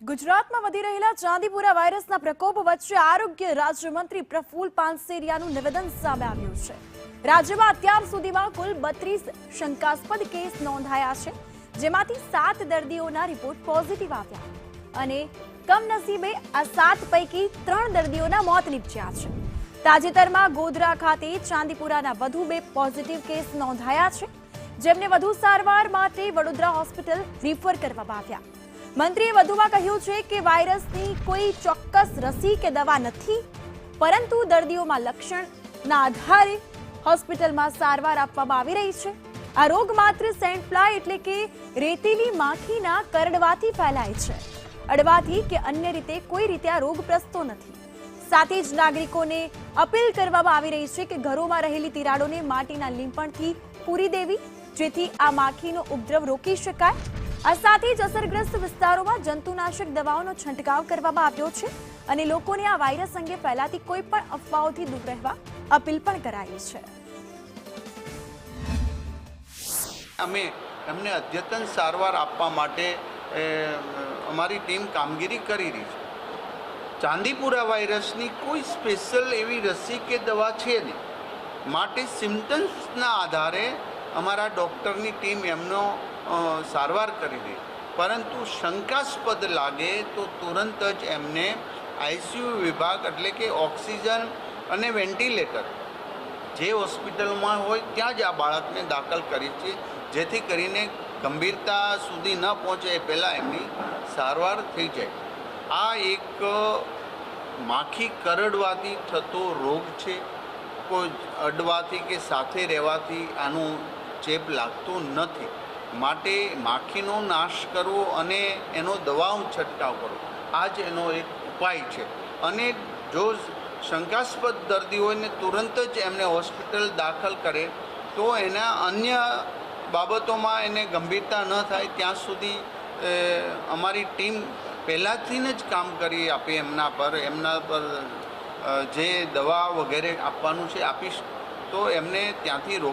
ગુજરાતમાં વધી રહેલા ચાંદીપુરા વાયરસના પ્રકોપ વચ્ચે આરોગ્ય રાજ્યમંત્રી પ્રફુલ પાનસેરિયાનું નિવેદન સામે આવ્યું છે। રાજ્યમાં અત્યાર સુધીમાં કુલ 32 શંકાસ્પદ કેસ નોંધાયા છે, જેમાંથી 7 દર્દીઓના રિપોર્ટ પોઝિટિવ આવ્યા અને કમનસીબે આ 7 પૈકી 3 દર્દીઓના મોત નીપજ્યા છે। તાજેતરમાં ગોધરા ખાતે ચાંદીપુરાના વધુ 2 પોઝિટિવ કેસ નોંધાયા છે, જેમને વધુ સારવાર માટે વડોદરા હોસ્પિટલ રિફર કરવામાં આવ્યા। મંત્રીએ વધુમાં કહ્યું છે કે વાયરસની કોઈ ચોક્કસ રસી કે દવા નથી, પરંતુ દર્દીઓમાં લક્ષણના આધારે હોસ્પિટલમાં સારવાર આપવામાં આવી રહી છે। આ રોગ માત્ર સેન્ટ ફ્લાય એટલે કે રેતીલી માખીના કરડવાથી ફેલાય છે। અડવાથી કે અન્ય રીતે કોઈ રીતે આ રોગ પ્રસરતો નથી। સાથે જ નાગરિકોને અપીલ કરવામાં આવી રહી છે કે ઘરોમાં રહેલી તિરાડોને માટીના લીંપણથી પૂરી દેવી, જેથી આ માખીનો ઉપદ્રવ રોકી શકાય। આ સાથે જ અસરગ્રસ્ત વિસ્તારોમાં જંતુનાશક દવાઓનો છંટકાવ કરવામાં આવ્યો છે અને લોકોને આ વાયરસ અંગે ફેલાતી કોઈ પણ અફવાઓથી દૂર રહેવા અપીલ પણ કરાઈ છે। અમે એમને અદ્યતન સારવાર આપવા માટે અમારી ટીમ કામગીરી કરી રહી છે। ચાંદીપુરા વાયરસની કોઈ સ્પેશિયલ એવી રસી કે દવા છે નહીં, માટે સિમ્ટમ્સના આધારે અમારા ડૉક્ટરની ટીમ એમનો સારવાર કરી દે, પરંતુ શંકાસ્પદ લાગે તો તુરંત જ એમને આઈસીયુ વિભાગ એટલે કે ઓક્સિજન અને વેન્ટિલેટર જે હોસ્પિટલમાં હોય ત્યાં જ આ બાળકને દાખલ કરી છે, જેથી કરીને ગંભીરતા સુધી ન પહોંચે એ પહેલાં એમની સારવાર થઈ જાય। આ એક માખી કરડવાથી થતો રોગ છે। કોઈ અડવાથી કે સાથે રહેવાથી આનું ચેપ લાગતો નથી, માટે માખીનો નાશ કરવો અને એનો દવાનો છંટકાવ કરવો આ જ એનો એક ઉપાય છે। અને જો શંકાસ્પદ દર્દી હોય ને તુરંત જ એમને હોસ્પિટલ દાખલ કરે તો એના અન્ય બાબતોમાં એને ગંભીરતા ન થાય ત્યાં સુધી અમારી ટીમ પહેલાંથી જ કામ કરી આપી એમના પર જે દવા વગેરે આપવાનું છે આપીશ, તો એમને ત્યાંથી રોક